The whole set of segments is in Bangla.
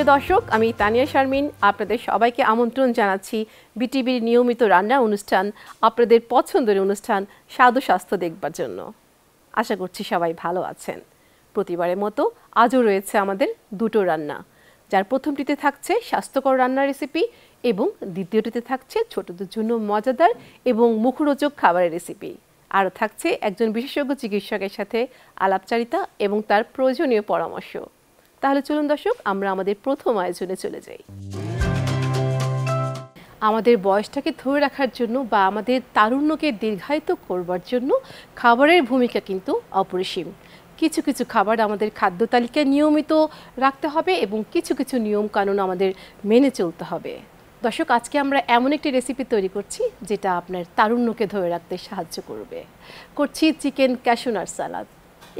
প্রিয় দর্শক, আমি তানিয়া শারমিন আপনাদের সবাইকে আমন্ত্রণ জানাচ্ছি বিটিভির নিয়মিত রান্না অনুষ্ঠান, আপনাদের পছন্দের অনুষ্ঠান স্বাদ ও স্বাস্থ্য দেখবার জন্য। আশা করছি সবাই ভালো আছেন। প্রতিবারের মতো আজও রয়েছে আমাদের দুটো রান্না, যার প্রথমটিতে থাকছে স্বাস্থ্যকর রান্নার রেসিপি এবং দ্বিতীয়টিতে থাকছে ছোটদের জন্য মজাদার এবং মুখরোচক খাবারের রেসিপি। আর থাকছে একজন বিশেষজ্ঞ চিকিৎসকের সাথে আলাপচারিতা এবং তার প্রয়োজনীয় পরামর্শ। তাহলে চলুন দর্শক, আমরা আমাদের প্রথম আয়োজনে চলে যাই। আমাদের বয়সটাকে ধরে রাখার জন্য বা আমাদের তারুণ্যকে দীর্ঘায়িত করবার জন্য খাবারের ভূমিকা কিন্তু অপরিসীম। কিছু কিছু খাবার আমাদের খাদ্য তালিকায় নিয়মিত রাখতে হবে এবং কিছু কিছু নিয়ম কানুন আমাদের মেনে চলতে হবে। দর্শক, আজকে আমরা এমন একটি রেসিপি তৈরি করছি যেটা আপনার তারুণ্যকে ধরে রাখতে সাহায্য করছি চিকেন ক্যাশু নাট সালাদ।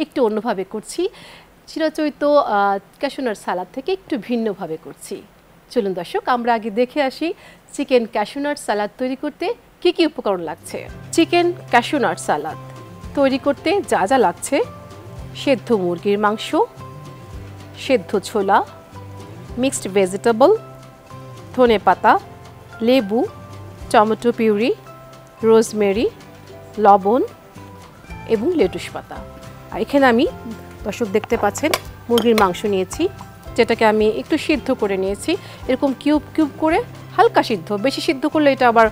একটু অন্যভাবে করছি, চিরাচরিত ক্যাশু নাট সালাদ থেকে একটু ভিন্নভাবে করছি। চলুন দর্শক, আমরা আগে দেখে আসি চিকেন ক্যাশু নাট সালাদ তৈরি করতে কি কি উপকরণ লাগছে। চিকেন ক্যাশু নাট সালাদ তৈরি করতে যা যা লাগছে: সেদ্ধ মুরগির মাংস, সেদ্ধ ছোলা, মিক্সড ভেজিটেবল, ধনেপাতা, লেবু, টমেটো পিউরি, রোজমেরি, লবণ এবং লেটুস পাতা। আর এখানে আমি দর্শক দেখতে পাচ্ছেন মুরগির মাংস নিয়েছি, যেটাকে আমি একটু সিদ্ধ করে নিয়েছি। এরকম কিউব কিউব করে হালকা সিদ্ধ, বেশি সিদ্ধ করলে এটা আবার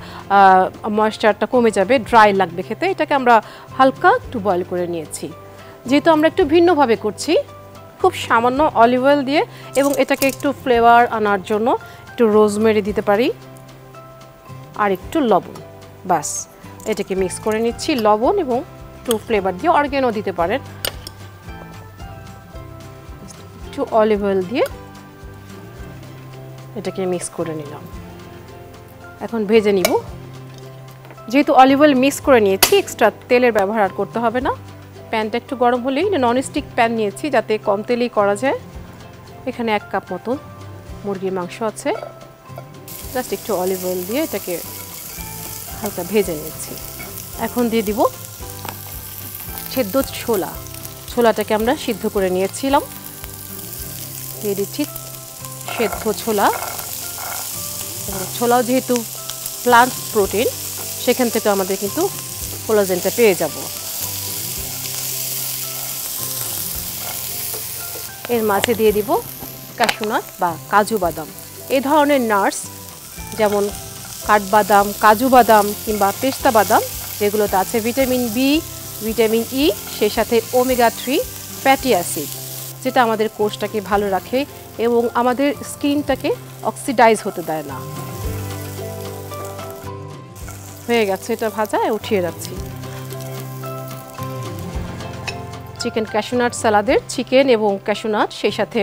ময়েশ্চারটা কমে যাবে, ড্রাই লাগবে খেতে। এটাকে আমরা হালকা একটু বয়েল করে নিয়েছি। যেহেতু আমরা একটু ভিন্নভাবে করছি, খুব সামান্য অলিভ অয়েল দিয়ে এবং এটাকে একটু ফ্লেভার আনার জন্য একটু রোজমেরি দিতে পারি আর একটু লবণ। বাস, এটাকে মিক্স করে নিচ্ছি। লবণ এবং একটু ফ্লেভার দিয়ে অর্গ্যানো দিতে পারেন। একটু অলিভ অয়েল দিয়ে এটাকে মিক্স করে নিলাম। এখন ভেজে নিব। যেহেতু অলিভ অয়েল মিক্স করে নিয়েছি, এক্সট্রা তেলের ব্যবহার আর করতে হবে না। প্যানটা একটু গরম হলেই ননস্টিক প্যান নিয়েছি, যাতে কম তেলেই করা যায়। এখানে 1 কাপ মতো মুরগির মাংস আছে। জাস্ট একটু অলিভ অয়েল দিয়ে এটাকে হালকা ভেজে নিচ্ছি। এখন দিয়ে দিব সেদ্ধ ছোলাটাকে আমরা সিদ্ধ করে নিয়েছিলাম। দিয়ে দিচ্ছি সেদ্ধ ছোলাও যেহেতু প্লান্ট প্রোটিন, সেখান থেকে আমাদের কিন্তু কোলাজেনটা পেয়ে যাব। এর মাঝে দিয়ে দিব ক্যাশু নাট বা কাজু বাদাম। এই ধরনের নাটস যেমন কাঠবাদাম, কাজু বাদাম কিংবা পেস্তা বাদাম, যেগুলোতে আছে ভিটামিন বি, ভিটামিন ই, সেই সাথে ওমেগা 3 ফ্যাটি অ্যাসিড, যেটা আমাদের কোষটাকে ভালো রাখে এবং আমাদের স্কিনটাকে অক্সিডাইজ হতে দেয় না। হয়ে গেছে এটা ভাজা, উঠিয়ে রাখছি। চিকেন ক্যাশু নাট সালাদের চিকেন এবং ক্যাশু নাট সেই সাথে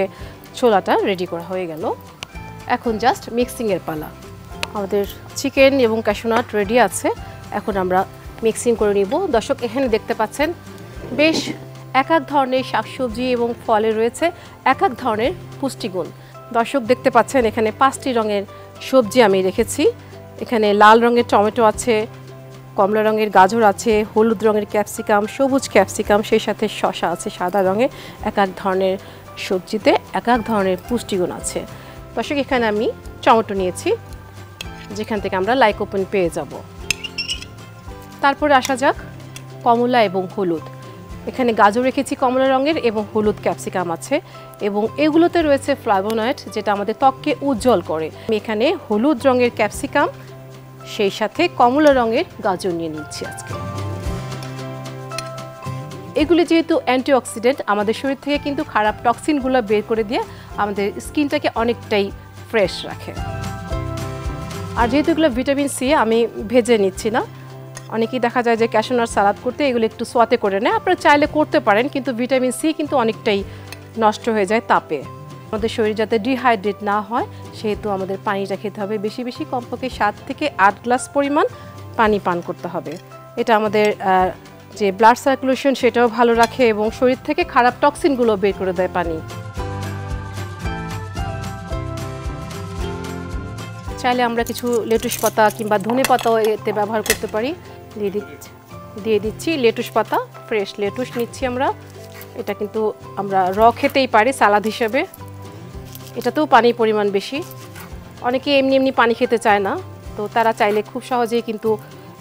ছোলাটা রেডি করা হয়ে গেল। এখন জাস্ট মিক্সিংয়ের পালা। আমাদের চিকেন এবং ক্যাশু নাট রেডি আছে। এখন আমরা মিক্সিং করে নিব। দর্শক, এখানে দেখতে পাচ্ছেন বেশ এক এক ধরনের শাকসবজি এবং ফলে রয়েছে এক এক ধরনের পুষ্টিগুণ। দর্শক দেখতে পাচ্ছেন এখানে 5টি রঙের সবজি আমি রেখেছি। এখানে লাল রঙের টমেটো আছে, কমলা রঙের গাজর আছে, হলুদ রঙের ক্যাপসিকাম, সবুজ ক্যাপসিকাম, সেই সাথে শসা আছে সাদা রঙের। এক এক ধরনের সবজিতে এক এক ধরনের পুষ্টিগুণ আছে। দর্শক, এখানে আমি টমেটো নিয়েছি, যেখান থেকে আমরা লাইকোপেন পেয়ে যাব। তারপরে আসা যাক কমলা এবং হলুদ। এখানে গাজর রেখেছি কমলা রঙের এবং হলুদ ক্যাপসিকাম আছে এবং এগুলোতে রয়েছে ফ্লাভোনয়েড, যেটা আমাদের ত্বককে উজ্জ্বল করে। আমি এখানে হলুদ রঙের ক্যাপসিকাম সেই সাথে কমলা রঙের গাজর নিয়ে নিচ্ছি আজকে। এগুলি যেহেতু অ্যান্টিঅক্সিডেন্ট, আমাদের শরীর থেকে কিন্তু খারাপ টক্সিনগুলো বের করে দিয়ে আমাদের স্কিনটাকে অনেকটাই ফ্রেশ রাখে। আর যেহেতু এগুলো ভিটামিন সি, আমি ভেজে নিচ্ছি না। অনেকেই দেখা যায় যে ক্যাশু নাট সালাদ করতে এগুলো একটু সোয়াতে করে নেয়। আপনারা চাইলে করতে পারেন, কিন্তু ভিটামিন সি কিন্তু অনেকটাই নষ্ট হয়ে যায় তাপে। আমাদের শরীর যাতে ডিহাইড্রেট না হয়, সেহেতু আমাদের পানিটা খেতে হবে বেশি বেশি, কমপক্ষে 7 থেকে 8 গ্লাস পরিমাণ পানি পান করতে হবে। এটা আমাদের যে ব্লাড সার্কুলেশন সেটাও ভালো রাখে এবং শরীর থেকে খারাপ টক্সিনগুলো বের করে দেয় পানি। চাইলে আমরা কিছু লেটুস পাতা কিংবা ধনে পাতাও এতে ব্যবহার করতে পারি। দিয়ে দিচ্ছি লেটুস পাতা, ফ্রেশ লেটুস নিচ্ছি আমরা। এটা কিন্তু আমরা র খেতেই পারি সালাদ হিসেবে। এটাতেও পানির পরিমাণ বেশি। অনেকে এমনি এমনি পানি খেতে চায় না, তো তারা চাইলে খুব সহজেই কিন্তু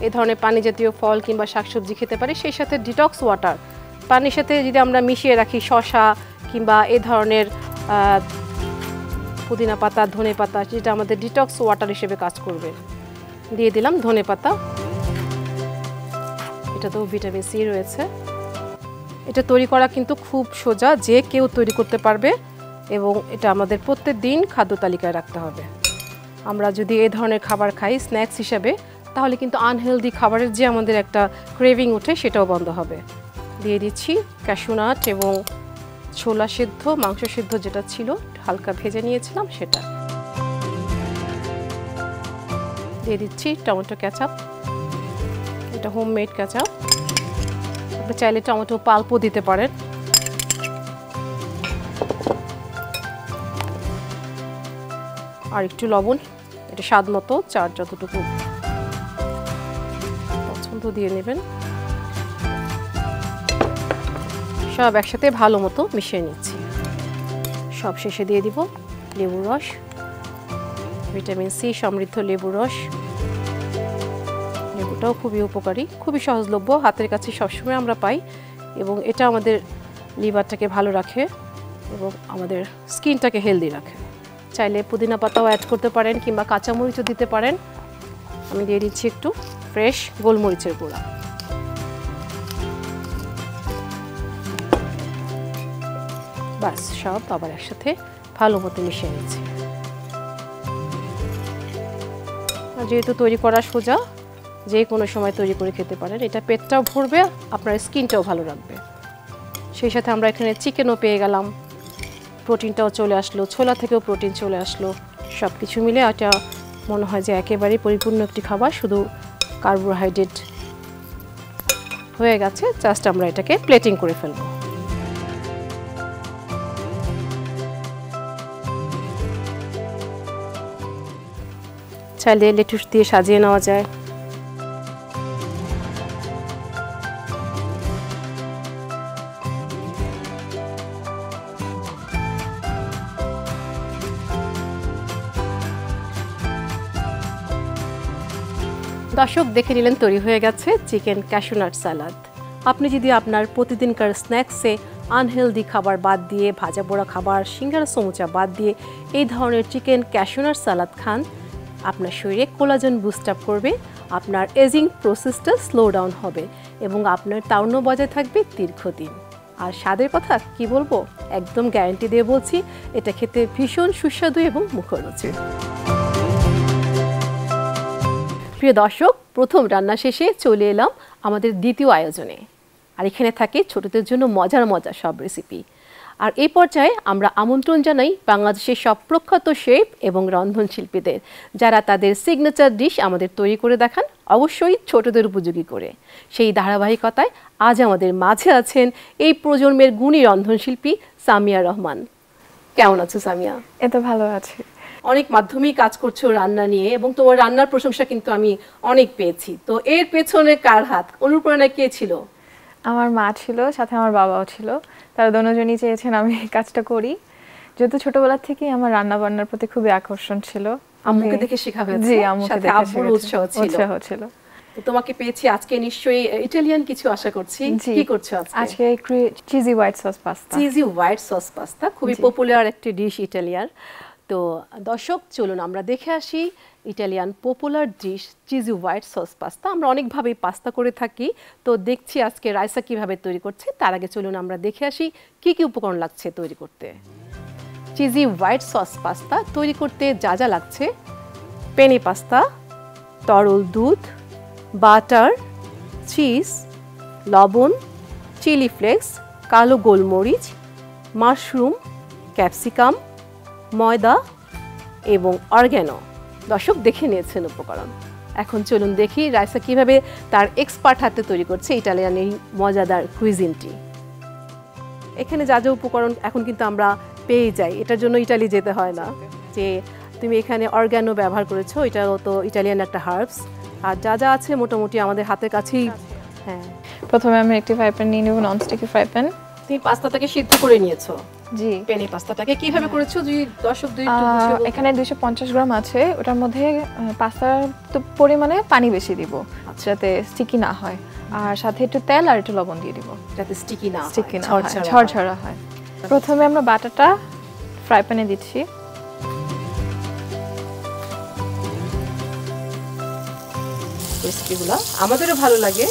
এই ধরনের পানি জাতীয় ফল কিংবা শাকসবজি খেতে পারে। সেই সাথে ডিটক্স ওয়াটার পানির সাথে যদি আমরা মিশিয়ে রাখি শসা কিংবা এই ধরনের পুদিনা পাতা, ধনে পাতা, যেটা আমাদের ডিটক্স ওয়াটার হিসেবে কাজ করবে। দিয়ে দিলাম ধনে পাতা, এটাতেও ভিটামিন সি রয়েছে। এটা তৈরি করা কিন্তু খুব সোজা, যে কেউ তৈরি করতে পারবে এবং এটা আমাদের প্রত্যেক দিন খাদ্য তালিকায় রাখতে হবে। আমরা যদি এই ধরনের খাবার খাই স্ন্যাক্স হিসেবে, তাহলে কিন্তু আনহেলদি খাবারের যে আমাদের একটা ক্রেভিং ওঠে সেটাও বন্ধ হবে। দিয়ে দিচ্ছি ক্যাশু নাট এবং ছোলা সিদ্ধ, মাংস সিদ্ধ যেটা ছিল হালকা ভেজে নিয়েছিলাম সেটা। দিয়ে দিচ্ছি টমেটো কেচাপ, এটা হোমমেড কেচাপ, আপনি চাইলে টমেটো পাল্পও দিতে পারেন। আর একটু লবণ, এটা স্বাদ মতো, চার যতটুকু পছন্দ দিয়ে নেবেন। সব একসাথে ভালো মতো মিশিয়ে নিচ্ছি। সব শেষে দিয়ে দিব লেবুর রস, ভিটামিন সি সমৃদ্ধ লেবুর রস। লেবুটাও খুবই উপকারী, খুবই সহজলভ্য, হাতের কাছে সবসময় আমরা পাই এবং এটা আমাদের লিভারটাকে ভালো রাখে এবং আমাদের স্কিনটাকে হেলদি রাখে। চাইলে পুদিনা পাতাও অ্যাড করতে পারেন কিংবা কাঁচামরিচও দিতে পারেন। আমি দিয়ে দিচ্ছি একটু ফ্রেশ গোলমরিচের গুঁড়া। বাস সব আবার একসাথে ভালো মতো মিশিয়ে নিচ্ছি। যেহেতু তৈরি করা সোজা, যে কোনো সময় তৈরি করে খেতে পারেন। এটা পেটটাও ভরবে, আপনার স্কিনটাও ভালো রাখবে। সেই সাথে আমরা এখানে চিকেনও পেয়ে গেলাম, প্রোটিনটাও চলে আসলো, ছোলা থেকেও প্রোটিন চলে আসলো। সব কিছু মিলে এটা মনে হয় যে একেবারেই পরিপূর্ণ একটি খাবার, শুধু কার্বোহাইড্রেট হয়ে গেছে। জাস্ট আমরা এটাকে প্লেটিং করে ফেলব। চাইলে লেটুস দিয়ে সাজিয়ে নেওয়া যায়। দর্শক দেখে নিলেন তৈরি হয়ে গেছে চিকেন ক্যাশু নাট সালাদ। আপনি যদি আপনার প্রতিদিনকার স্ন্যাক্সে আনহেলদি খাবার বাদ দিয়ে, ভাজা পোড়া খাবার, সিঙ্গারা সমুচা বাদ দিয়ে এই ধরনের চিকেন ক্যাশু নাট সালাদ খান, আপনার শরীরে কোলাজেন বুস্ট আপ করবে, আপনার এজিং প্রসেসটা স্লো ডাউন হবে এবং আপনার তারুণ্য বজায় থাকবে দীর্ঘদিন। আর স্বাদের কথা কি বলবো, একদম গ্যারান্টি দিয়ে বলছি, এটা খেতে ভীষণ সুস্বাদু এবং মুখরোচক। প্রিয় দর্শক, প্রথম রান্না শেষে চলে এলাম আমাদের দ্বিতীয় আয়োজনে। আর এখানে থাকে ছোটদের জন্য মজার মজার সব রেসিপি। আর এই পর্যায়ে আমরা আমন্ত্রণ জানাই বাংলাদেশের সব প্রখ্যাত শেফ এবং রন্ধনশিল্পীদের, যারা তাদের সিগনেচার ডিশ আমাদের তৈরি করে দেখান, অবশ্যই ছোটদের উপযোগী করে। সেই ধারাবাহিকতায় আজ আমাদের মাঝে আছেন এই প্রজন্মের গুণী রন্ধনশিল্পী সামিয়া রহমান। কেমন আছো সামিয়া? এত ভালো আছি। অনেক মাধ্যমেই কাজ করছো রান্না নিয়ে এবং তোমার রান্নার প্রশংসা কিন্তু আমি অনেক পেয়েছি। তো এর পেছনে কার হাত, অনুপ্রেরণা কে ছিল? আমার মা ছিল, সাথে আমার বাবাও ছিল। তারা দুজনই চেয়েছেন আমি এই কাজটা করি। যেহেতু ছোটবেলা থেকেই আমার রান্না বান্নার প্রতি খুবই আকর্ষণ ছিল। আম্মুকে দেখে শেখা হয়েছে? জি, আম্মুকে দেখে আব্বুর উৎসাহ ছিল। তো তোমাকে পেয়েছি আজকে, নিশ্চয়ই ইটালিয়ান কিছু আশা করছি। কি করছো আজকে? আজকে cheesy white sauce pasta. Cheesy white sauce pasta খুবই পপুলার একটি ডিশ ইটালিয়ার। তো দর্শক চলুন আমরা দেখে আসি Italian popular dish cheesy white sauce pasta. আমরা অনেকভাবেই পাস্তা করে থাকি, তো দেখছি আজকে রাইসা কিভাবে তৈরি করছে। তার আগে চলুন আমরা দেখে আসি কি কি উপকরণ লাগছে তৈরি করতে। চিজি হোয়াইট সস পাস্তা তৈরি করতে যা যা লাগছে: পেনে পাস্তা, তরল দুধ, বাটার, চিজ, লবণ, চিলি ফ্লেক্স, কালো গোলমরিচ, মাশরুম, ক্যাপসিকাম, ময়দা এবং অর্গ্যানো। দর্শক দেখে নিয়েছেন উপকরণ। এখন চলুন দেখি রাইসা কিভাবে তার এক্সপার্ট হাতে তৈরি করছে ইটালিয়ান এই মজাদার কুইজিনটি। এখানে যা যা উপকরণ এখন কিন্তু আমরা পেয়ে যাই, এটার জন্য ইটালি যেতে হয় না। যে তুমি এখানে অর্গ্যানো ব্যবহার করেছো, এটাও তো ইটালিয়ান একটা হার্বস। আর যা যা আছে মোটামুটি আমাদের হাতের কাছেই। হ্যাঁ, প্রথমে আমি একটি ফ্রাই প্যান নিয়ে নেব, ননস্টিকি ফ্রাই প্যান। তুমি পাস্তাটাকে সিদ্ধ করে নিয়েছো? জি। পেনে পাস্তাটাকে কিভাবে করেছো যদি দর্শকদের একটু বুঝিয়ে বলতে? এখানে 250 গ্রাম আছে, ওটার মধ্যে পাস্তার পরিমাণে পানি বেশি দিব যাতে স্টিকি না হয়, আর সাথে একটু তেল আর একটু লবণ দিয়ে দিব যাতে স্টিকি না হয়, ঝরঝরা হয়। প্রথমে আমরা বাটারটা ফ্রাই প্যানে দিচ্ছি। রেসিপিগুলো আমাদেরও ভালো লাগে,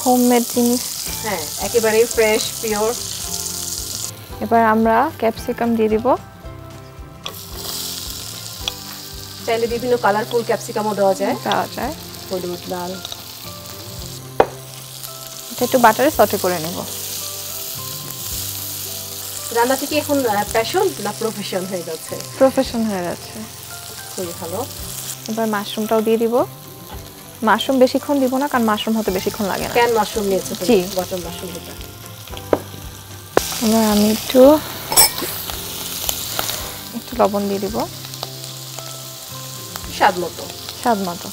হোমমেড জিনিস। হ্যাঁ, একেবারে ফ্রেশ পিওর। এবার আমরা ক্যাপসিকাম দিয়ে দিব। চাইলে বিভিন্ন কালারফুল ক্যাপসিকামও দেওয়া যায়। হলুদ, লাল। এটা একটু বাটারে সটে করে নেব। রান্নাটা কি এখন প্যাশন না প্রফেশন হয়ে যাচ্ছে? প্রফেশন হয়ে যাচ্ছে। খুবই ভালো। এবার মাশরুমটাও দিয়ে দিব। মাশরুম বেশিক্ষণ দিব না, কারণ মাশরুম হতে বেশিক্ষণ লাগে না। ক্যান মাশরুম নিয়েছো তুমি? জি, বটল মাশরুম এটা। এবার আমি একটু লবণ দিয়ে দিব স্বাদ মতো।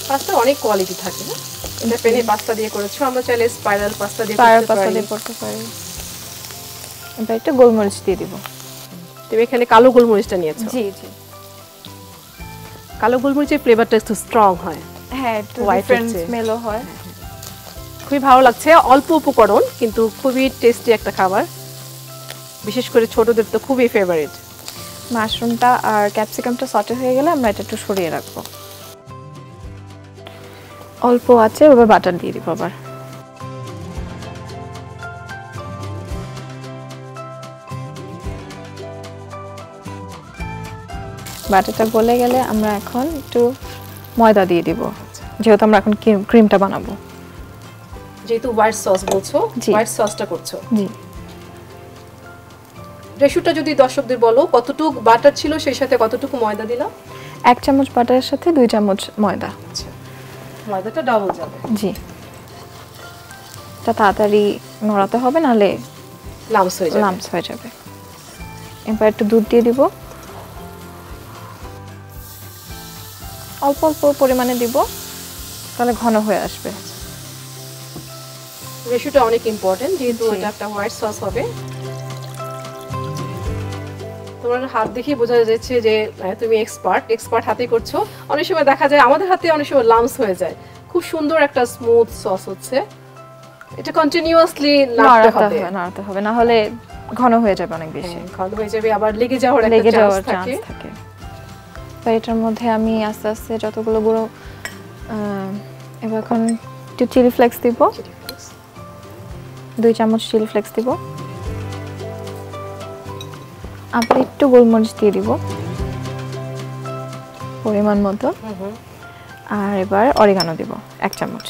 পাস্তা অনেক কোয়ালিটি থাকে না? এটা পেনে পাস্তা দিয়ে করেছো, আমরা চাইলে স্পাইরাল পাস্তা দিয়ে করতে পারি। এবার একটু গোলমরিচ দিয়ে দিব। তুমি এখানে কালো গোলমরিচটা নিয়েছো? জি। কালো গোলমরিচের ফ্লেভারটা একটু স্ট্রং হয়। হ্যাঁ, একটু ডিফারেন্ট স্মেলও হয়। খুবই ভালো লাগছে। অল্প উপকরণ কিন্তু খুবই টেস্টি একটা খাবার, বিশেষ করে ছোটদের তো খুবই ফেভারিট। মাশরুমটা আর ক্যাপসিকামটা সটে হয়ে গেলে আমরা এটা একটু সরিয়ে রাখবো। অল্প আছে, এবার বাটার দিয়ে দিব। আবার বাটারটা গলে গেলে আমরা এখন একটু ময়দা দিয়ে দিব, যেহেতু আমরা এখন ক্রিমটা বানাবো। যেহেতু হোয়াইট সস বলছো, হোয়াইট সসটা করছো? জি। রেশিওটা যদি দর্শকদের বলো, কতটুকু বাটার ছিল সেই সাথে কতটুকু ময়দা দিলাম? 1 চামচ বাটারের সাথে 2 চামচ ময়দা। আচ্ছা, ময়দাটা ডাবল যাবে। জি, এটা তাড়াতাড়ি নড়াতে হবে, নাহলে লাম্পস হয়ে যাবে। এবার একটু দুধ দিয়ে দিব, অল্প অল্প পরিমাণে দিব, তাহলে ঘন হয়ে আসবে। রেশিওটা অনেক ইম্পর্টেন্ট, যেহেতু এটা একটা হোয়াইট সস হবে। তোমার হাত দেখে বোঝা যাচ্ছে যে তুমি এক্সপার্ট হাতে করছো। অনেক সময় দেখা যায় আমাদের হাতে অনেক সময় লাম্পস হয়ে যায়। খুব সুন্দর একটা স্মুথ সস হচ্ছে। এটা কন্টিনিউয়াসলি নাড়তে হবে, না হলে ঘন হয়ে যাবে, অনেক বেশি ঘন হয়ে যাবে, আবার লেগে যাওয়ার একটা চান্স থাকে। তাই এটার মধ্যে আমি আস্তে আস্তে যতগুলো গুঁড়ো, এবার এখন একটু চিলি ফ্লেক্স দিব, 2 চামচ চিলি ফ্লেক্স দিব। আবার একটু গোলমরিচ দিয়ে দিব পরিমাণ মতো, আর এবার অরিগানো দিব 1 চামচ।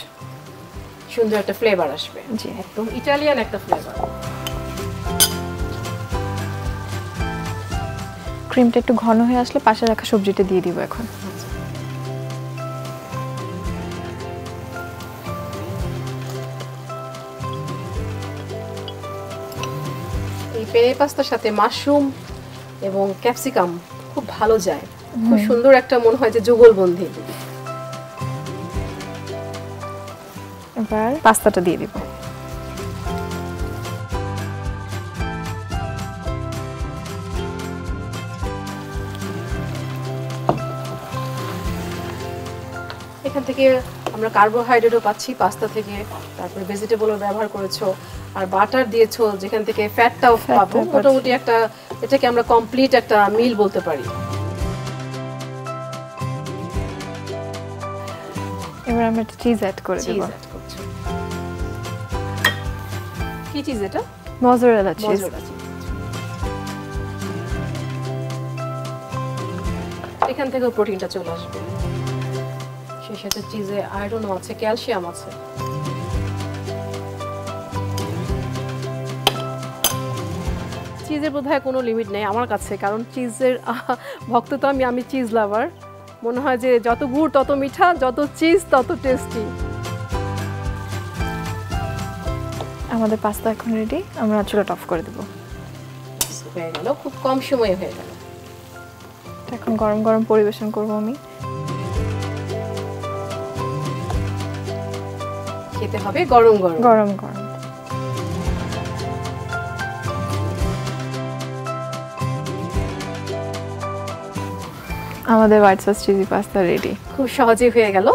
সুন্দর একটা ফ্লেভার আসবে। জি, একদম ইটালিয়ান একটা ফ্লেভার। ক্রিমটা একটু ঘন হয়ে আসলে পাশে রাখা সবজিটা দিয়ে দিব এখন। এই পেনে পাস্তার সাথে মাশরুম এবং ক্যাপসিকাম খুব ভালো যায়, খুব সুন্দর একটা মনে হয় যে যুগলবন্ধী। এবার পাস্তাটা দিয়ে দিব। এখান থেকে আমরা কার্বোহাইড্রেটও পাচ্ছি পাস্তা থেকে, তারপরে ভেজিটেবলও ব্যবহার করেছো, আর বাটার দিয়েছো যেখান থেকে ফ্যাটটাও পাবো। মোটামুটি একটা, এটাকে আমরা কমপ্লিট একটা মিল বলতে পারি। এবার আমরা একটা চিজ অ্যাড করে দেব। কি চিজ এটা? Mozzarella cheese. এখান থেকে প্রোটিনটা চলে আসবে, সেই সাথে চিজে আয়রনও আছে, ক্যালসিয়াম আছে। চিজের বোধহয় কোনো লিমিট নেই আমার কাছে, কারণ চিজের ভক্ত তো আমি চিজ লাভার। মনে হয় যে যত গুড় তত মিঠা, যত চিজ তত টেস্টি। আমাদের পাস্তা এখন রেডি, আমরা চুলাটা অফ করে দেব। হয়ে গেল, খুব কম সময়ে হয়ে গেল। এখন গরম গরম পরিবেশন করব আমি। খেতে হবে গরম গরম। গরম গরম। আমাদের white sauce cheesy pasta ready. খুব সহজেই হয়ে গেল,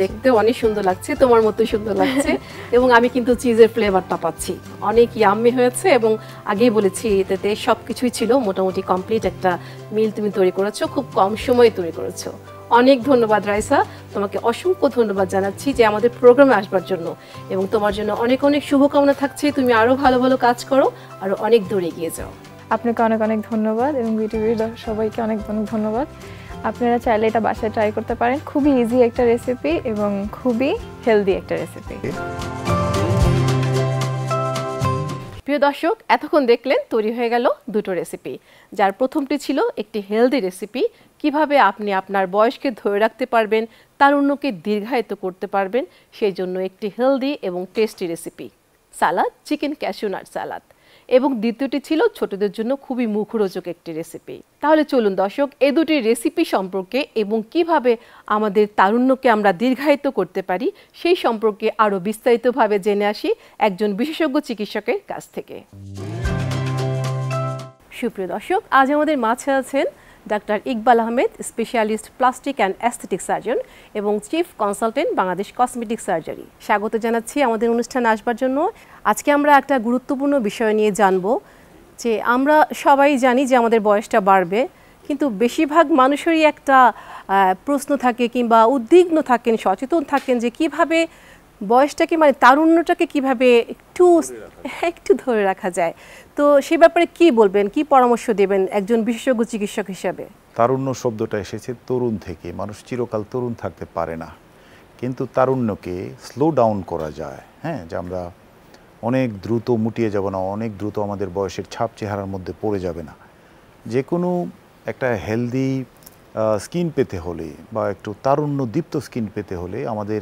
দেখতে অনেক সুন্দর লাগছে, তোমার মতো সুন্দর লাগছে এবং আমি কিন্তু চিজের ফ্লেভারটা পাচ্ছি, অনেক ইয়াম্মি হয়েছে এবং আগেই বলেছি এতে সব কিছুই ছিল, মোটামুটি কমপ্লিট একটা মিল তুমি তৈরি করেছো, খুব কম সময়ে তৈরি করেছো। অনেক ধন্যবাদ রাইসা, তোমাকে অসংখ্য ধন্যবাদ জানাচ্ছি যে আমাদের প্রোগ্রামে আসবার জন্য, এবং তোমার জন্য অনেক অনেক শুভকামনা থাকছে, তুমি আরও ভালো ভালো কাজ করো, আরও অনেক দূরে এগিয়ে যাও। আপনাকে অনেক অনেক ধন্যবাদ এবং বিটিভির সবাইকে অনেক অনেক ধন্যবাদ। আপনারা চাইলে এটা বাসায় ট্রাই করতে পারেন, খুবই ইজি একটা রেসিপি এবং খুবই হেলদি একটা রেসিপি। প্রিয় দর্শক, এতক্ষণ দেখলেন তৈরি হয়ে গেল দুটো রেসিপি, যার প্রথমটি ছিল একটি হেলদি রেসিপি, কিভাবে আপনি আপনার বয়সকে ধরে রাখতে পারবেন, তারুণ্যকে দীর্ঘায়িত করতে পারবেন, সেই জন্য একটি হেলদি এবং টেস্টি রেসিপি সালাদ, চিকেন ক্যাশিউ নাট সালাদ, এবং দ্বিতীয়টি ছিল ছোটদের জন্য খুবই মুখরোচক একটি রেসিপি। তাহলে চলুন দর্শক, এই দুটি রেসিপি সম্পর্কে এবং কিভাবে আমাদের তারুণ্যকে আমরা দীর্ঘায়িত করতে পারি সেই সম্পর্কে আরও বিস্তারিতভাবে জেনে আসি একজন বিশেষজ্ঞ চিকিৎসকের কাছ থেকে। সুপ্রিয় দর্শক, আজ আমাদের মাঝে আছেন doctor Iqbal Ahmed, specialist plastic and aesthetic surgeon এবং chief consultant Bangladesh cosmetic surgery. স্বাগত জানাচ্ছি আমাদের অনুষ্ঠানে আসবার জন্য। আজকে আমরা একটা গুরুত্বপূর্ণ বিষয় নিয়ে জানব, যে আমরা সবাই জানি যে আমাদের বয়সটা বাড়বে, কিন্তু বেশিরভাগ মানুষেরই একটা প্রশ্ন থাকে কিংবা উদ্বিগ্ন থাকেন, সচেতন থাকেন যে কিভাবে বয়সটাকে মানে তারুণ্যটাকে কিভাবে একটু ধরে রাখা যায়। তো সেই ব্যাপারে কি বলবেন, কি পরামর্শ দেবেন একজন বিশেষজ্ঞ চিকিৎসক হিসাবে? তারুণ্য শব্দটা এসেছে তরুণ থেকে, মানুষ চিরকাল তরুণ থাকতে পারে না, কিন্তু তারুণ্যকে স্লো ডাউন করা যায়। হ্যাঁ, যে আমরা অনেক দ্রুত মুটিয়ে যাব না, অনেক দ্রুত আমাদের বয়সের ছাপ চেহারার মধ্যে পড়ে যাবে না। যে কোনো একটা হেলদি স্কিন পেতে হলে বা একটু তারুণ্য দীপ্ত স্কিন পেতে হলে আমাদের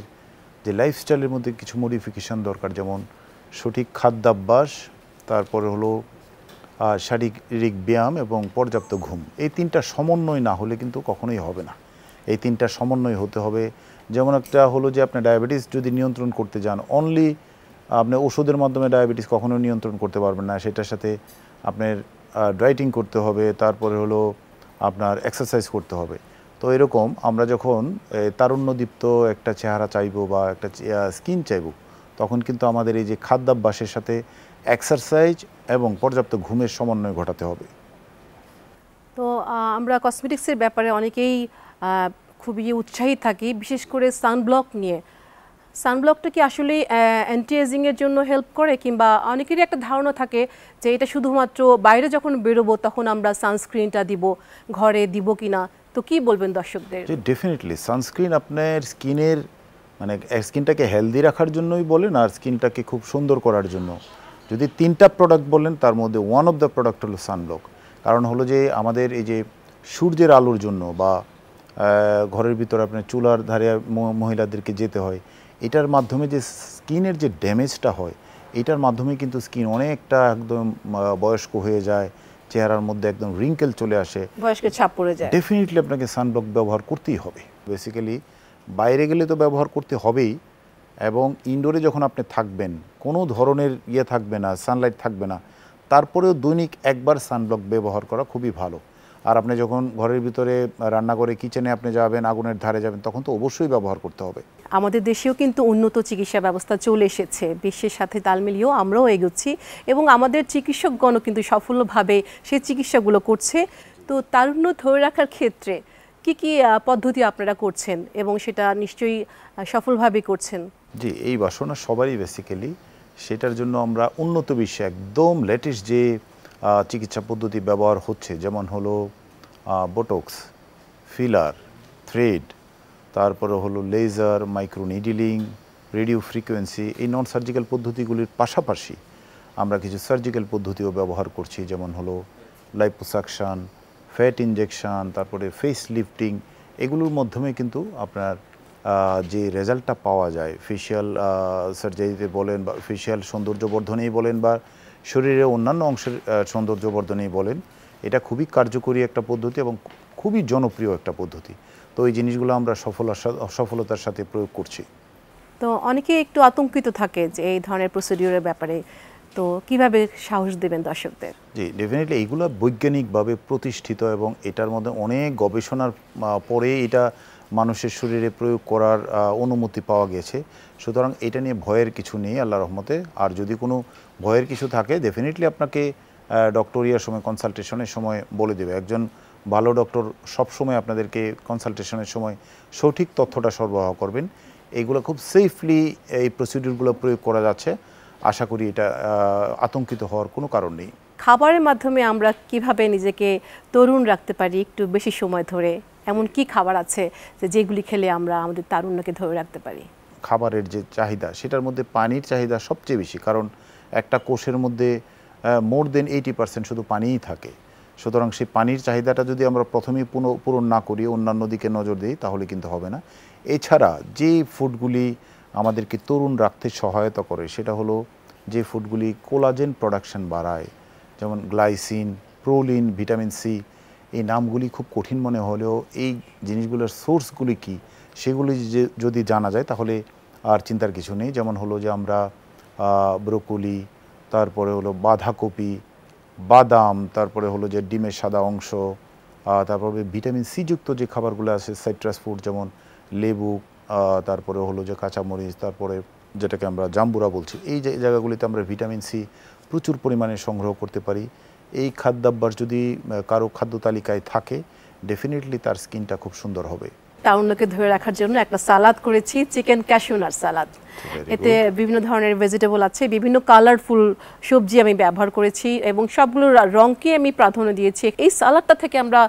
যে লাইফস্টাইলের মধ্যে কিছু মডিফিকেশান দরকার, যেমন সঠিক খাদ্যাভ্যাস, তারপরে হলো শারীরিক ব্যায়াম এবং পর্যাপ্ত ঘুম। এই তিনটা সমন্বয় না হলে কিন্তু কখনোই হবে না। এই তিনটা সমন্বয় হতে হবে। যেমন একটা হলো যে আপনি ডায়াবেটিস যদি নিয়ন্ত্রণ করতে যান, অনলি আপনি ওষুধের মাধ্যমে ডায়াবেটিস কখনোই নিয়ন্ত্রণ করতে পারবেন না, সেটার সাথে আপনার ডায়েটিং করতে হবে, তারপরে হলো আপনার এক্সারসাইজ করতে হবে। তো এরকম আমরা যখন তারুণ্যদীপ্ত একটা চেহারা চাইবো বা একটা স্কিন চাইবো, তখন কিন্তু আমাদের এই যে খাদ্যাভ্যাসের সাথে এক্সারসাইজ এবং পর্যাপ্ত ঘুমের সমন্বয় ঘটাতে হবে। তো আমরা কসমেটিক্সের ব্যাপারে অনেকেই খুবই উৎসাহী থাকি, বিশেষ করে সানব্লক নিয়ে। সানব্লকটা কি আসলে অ্যান্টি এজিংয়ের জন্য হেল্প করে, কিংবা অনেকেরই একটা ধারণা থাকে যে এটা শুধুমাত্র বাইরে যখন বেরোবো তখন আমরা সানস্ক্রিনটা দিব, ঘরে দিব কিনা? তো কি বলবেন দর্শকদের? যে ডেফিনেটলি সানস্ক্রিন আপনার স্কিনের মানে স্কিনটাকে হেলদি রাখার জন্যই বলেন, আর স্কিনটাকে খুব সুন্দর করার জন্য। যদি তিনটা প্রোডাক্ট বলেন, তার মধ্যে ওয়ান অফ দ্য প্রোডাক্ট হলো সানব্লক। কারণ হলো যে আমাদের এই যে সূর্যের আলোর জন্য বা ঘরের ভিতরে আপনার চুলার ধারে মহিলাদেরকে যেতে হয়, এটার মাধ্যমে যে স্কিনের যে ড্যামেজটা হয়, এটার মাধ্যমে কিন্তু স্কিন অনেকটা একদম বয়স্ক হয়ে যায়, চেহারার মধ্যে একদম রিঙ্কেল চলে আসে, বয়স্কের ছাপ পড়ে যায়। ডেফিনেটলি আপনাকে সানব্লক ব্যবহার করতেই হবে। বেসিক্যালি বাইরে গেলে তো ব্যবহার করতে হবেই, এবং ইনডোরে যখন আপনি থাকবেন, কোনো ধরনের থাকবে না, সানলাইট থাকবে না, তারপরেও দৈনিক একবার সানব্লক ব্যবহার করা খুবই ভালো। আর আপনি যখন ঘরের ভিতরে রান্নাঘরে কিচেনে আপনি যাবেন, আগুনের ধারে যাবেন, তখন তো অবশ্যই ব্যবহার করতে হবে। আমাদের দেশেও কিন্তু উন্নত চিকিৎসা ব্যবস্থা চলে এসেছে, বিশ্বের সাথে তাল মিলিয়েও আমরাও এগোচ্ছি এবং আমাদের চিকিৎসকগণও কিন্তু সফলভাবে সেই চিকিৎসাগুলো করছে। তো তারুণ্য ধরে রাখার ক্ষেত্রে কি কি পদ্ধতি আপনারা করছেন এবং সেটা নিশ্চয়ই সফলভাবে করছেন? জি, এই বাসনা সবারই বেসিক্যালি, সেটার জন্য আমরা উন্নত বিশ্বে একদম লেটেস্ট যে চিকিৎসা পদ্ধতি ব্যবহার হচ্ছে, যেমন হলো বোটক্স, ফিলার, থ্রেড, তারপরে হলো লেজার, মাইক্রোনিডিলিং, রেডিও ফ্রিকোয়েন্সি, এই নন সার্জিক্যাল পদ্ধতিগুলির পাশাপাশি আমরা কিছু সার্জিক্যাল পদ্ধতিও ব্যবহার করছি, যেমন হলো লাইপোসাকশন, ফ্যাট ইনজেকশন, তারপরে ফেস লিফটিং। এগুলোর মাধ্যমে কিন্তু আপনার যে রেজাল্টটা পাওয়া যায়, ফেশিয়াল সার্জারিতে বলেন বা ফেশিয়াল সৌন্দর্যবর্ধনেই বলেন বা শরীরের অন্যান্য অংশের সৌন্দর্যবর্ধনেই বলেন, এটা খুবই কার্যকরী একটা পদ্ধতি এবং খুবই জনপ্রিয় একটা পদ্ধতি। তো এই জিনিসগুলো আমরা সফলতার সাথে প্রয়োগ করছি। তো তো অনেকে একটু আতঙ্কিত থাকে যে এই ধরনের প্রসিডিউরের ব্যাপারে, তো কিভাবে সাহস দেবেন দর্শকদের? জি, ডেফিনেটলি এইগুলো বৈজ্ঞানিকভাবে প্রতিষ্ঠিত এবং এটার মধ্যে অনেক গবেষণার পরে এটা মানুষের শরীরে প্রয়োগ করার অনুমতি পাওয়া গেছে। সুতরাং এটা নিয়ে ভয়ের কিছু নেই আল্লাহর রহমতে। আর যদি কোনো ভয়ের কিছু থাকে ডেফিনেটলি আপনাকে ডক্টরিয়ার সময় কনসালটেশনের সময় বলে দেবে। একজন ভালো ডক্টর সবসময় আপনাদেরকে কনসালটেশনের সময় সঠিক তথ্যটা সরবরাহ করবেন। এইগুলো খুব সেফলি এই প্রসিডিউরগুলো প্রয়োগ করা যাচ্ছে। আশা করি এটা আতঙ্কিত হওয়ার কোনো কারণ নেই। খাবারের মাধ্যমে আমরা কিভাবে নিজেকে তরুণ রাখতে পারি একটু বেশি সময় ধরে? এমন কি খাবার আছে যেগুলি খেলে আমরা আমাদের তারুণ্যকে ধরে রাখতে পারি? খাবারের যে চাহিদা সেটার মধ্যে পানির চাহিদা সবচেয়ে বেশি, কারণ একটা কোষের মধ্যে মোর দেন 80% শুধু পানিই থাকে। সুতরাং সেই পানির চাহিদাটা যদি আমরা প্রথমেই পূরণ না করি, অন্যান্য দিকে নজর দিই, তাহলে কিন্তু হবে না। এছাড়া যে ফুডগুলি আমাদেরকে তরুণ রাখতে সহায়তা করে সেটা হলো যে ফুডগুলি কোলাজেন প্রোডাকশন বাড়ায়, যেমন গ্লাইসিন, প্রোলিন, ভিটামিন সি। এই নামগুলি খুব কঠিন মনে হলেও এই জিনিসগুলোর সোর্সগুলি কি সেগুলি যদি জানা যায় তাহলে আর চিন্তার কিছু নেই। যেমন হলো যে আমরা ব্রোকলি, তারপরে হলো বাঁধাকপি, বাদাম, তারপরে হলো যে ডিমের সাদা অংশ, তারপরে ভিটামিন সি যুক্ত যে খাবারগুলো আছে সাইট্রাস ফুড যেমন লেবু, তারপরে হলো যে কাঁচামরিচ, তারপরে যেটাকে আমরা জাম্বুরা বলছি, এই জায়গাগুলিতে আমরা ভিটামিন সি প্রচুর পরিমাণে সংগ্রহ করতে পারি। এই খাদ্যাভ্যাস যদি কারো খাদ্য তালিকায় থাকে ডেফিনেটলি তার স্কিনটা খুব সুন্দর হবে। তারুণ্যকে ধরে রাখার জন্য একটা সালাদ করেছি, চিকেন ক্যাশিউ নাট সালাদ। এতে বিভিন্ন ধরনের ভেজিটেবল আছে, বিভিন্ন কালারফুল সবজি আমি ব্যবহার করেছি এবং সবগুলোর রঙকে আমি প্রাধান্য দিয়েছি। এই সালাদটা থেকে আমরা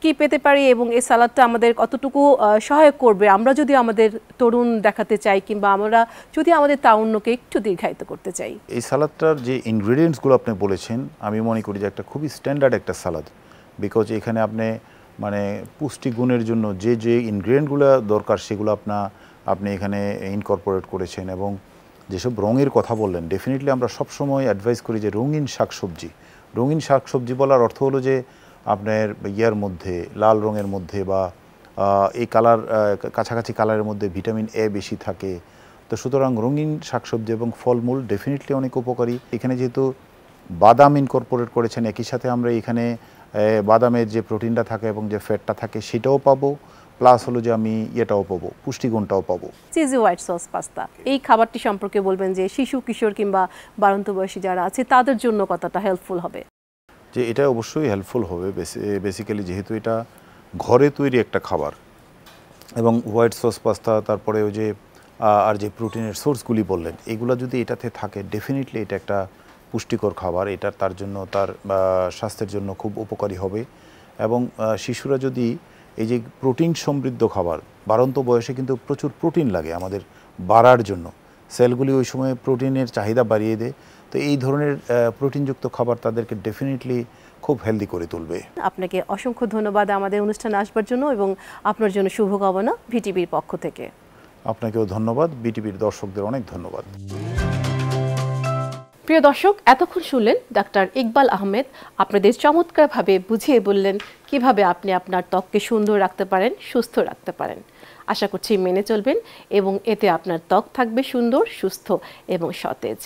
কি পেতে পারি এবং এই সালাদটা আমাদের কতটুকু সহায়ক করবে আমরা যদি আমাদের তরুণ দেখাতে চাই কিংবা আমরা যদি আমাদের তারুণ্যকে একটু দীর্ঘায়িত করতে চাই? এই সালাদটার যে ইনগ্রেডিয়েন্টসগুলো আপনি বলেছেন আমি মনে করি যে একটা খুবই স্ট্যান্ডার্ড একটা সালাদ, বিকজ এখানে আপনি মানে পুষ্টিগুণের জন্য যে যে ইনগ্রেডিয়েন্টগুলো দরকার সেগুলো আপনি এখানে ইনকর্পোরেট করেছেন। এবং যেসব রঙের কথা বললেন ডেফিনেটলি আমরা সবসময় অ্যাডভাইস করি যে রঙিন শাকসবজি। রঙিন শাকসবজি বলার অর্থ হলো যে আপনার ইয়ার মধ্যে লাল রঙের মধ্যে বা এই কালার কাছাকাছি কালারের মধ্যে ভিটামিন এ বেশি থাকে। তো সুতরাং রঙিন শাকসবজি এবং ফলমূল ডেফিনেটলি অনেক উপকারী। এখানে যেহেতু বাদাম ইনকর্পোরেট করেছেন একই সাথে আমরা এখানে বাদামের যে প্রোটিনটা থাকে এবং যে ফ্যাটটা থাকে সেটাও পাবো, প্লাস হলো যে আমি এটাও পাবো, পুষ্টিগুণটাও পাবো। চিজি হোয়াইট সস পাস্তা, এই খাবারটি সম্পর্কে বলবেন যে শিশু কিশোর কিংবা বাড়ন্ত বয়সী যারা আছে তাদের জন্য কতটা হেল্পফুল হবে? যে এটা অবশ্যই হেল্পফুল হবে। বেসিক্যালি যেহেতু এটা ঘরে তৈরি একটা খাবার এবং হোয়াইট সস পাস্তা, তারপরে ওই যে আর যে প্রোটিনের সোর্সগুলি বললেন এগুলো যদি এটাতে থাকে ডেফিনেটলি এটা একটা পুষ্টিকর খাবার। এটা তার জন্য তার স্বাস্থ্যের জন্য খুব উপকারী হবে। এবং শিশুরা যদি এই যে প্রোটিন সমৃদ্ধ খাবার, বাড়ন্ত বয়সে কিন্তু প্রচুর প্রোটিন লাগে আমাদের বাড়ার জন্য, সেলগুলি ওই সময় প্রোটিনের চাহিদা বাড়িয়ে দেয়। তো এই ধরনের প্রোটিনযুক্ত খাবার তাদেরকে ডেফিনেটলি খুব হেলদি করে তুলবে। আপনাকে অসংখ্য ধন্যবাদ আমাদের অনুষ্ঠানে আসবার জন্য এবং আপনার জন্য শুভকামনা ভিটিভির পক্ষ থেকে। আপনাকেও ধন্যবাদ, বিটিভির দর্শকদের অনেক ধন্যবাদ। প্রিয় দর্শক, এতক্ষণ শুনলেন ডাক্তার ইকবাল আহমেদ আপনাদের চমৎকারভাবে বুঝিয়ে বললেন কিভাবে আপনি আপনার ত্বককে সুন্দর রাখতে পারেন, সুস্থ রাখতে পারেন। আশা করছি মেনে চলবেন এবং এতে আপনার ত্বক থাকবে সুন্দর, সুস্থ এবং সতেজ।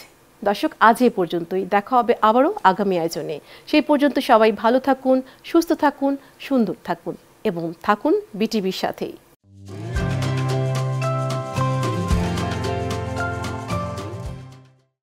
দর্শক, আজ এই পর্যন্তই, দেখা হবে আবারও আগামী আয়োজনে। সেই পর্যন্ত সবাই ভালো থাকুন, সুস্থ থাকুন, সুন্দর থাকুন এবং থাকুন বিটিভির সাথেই।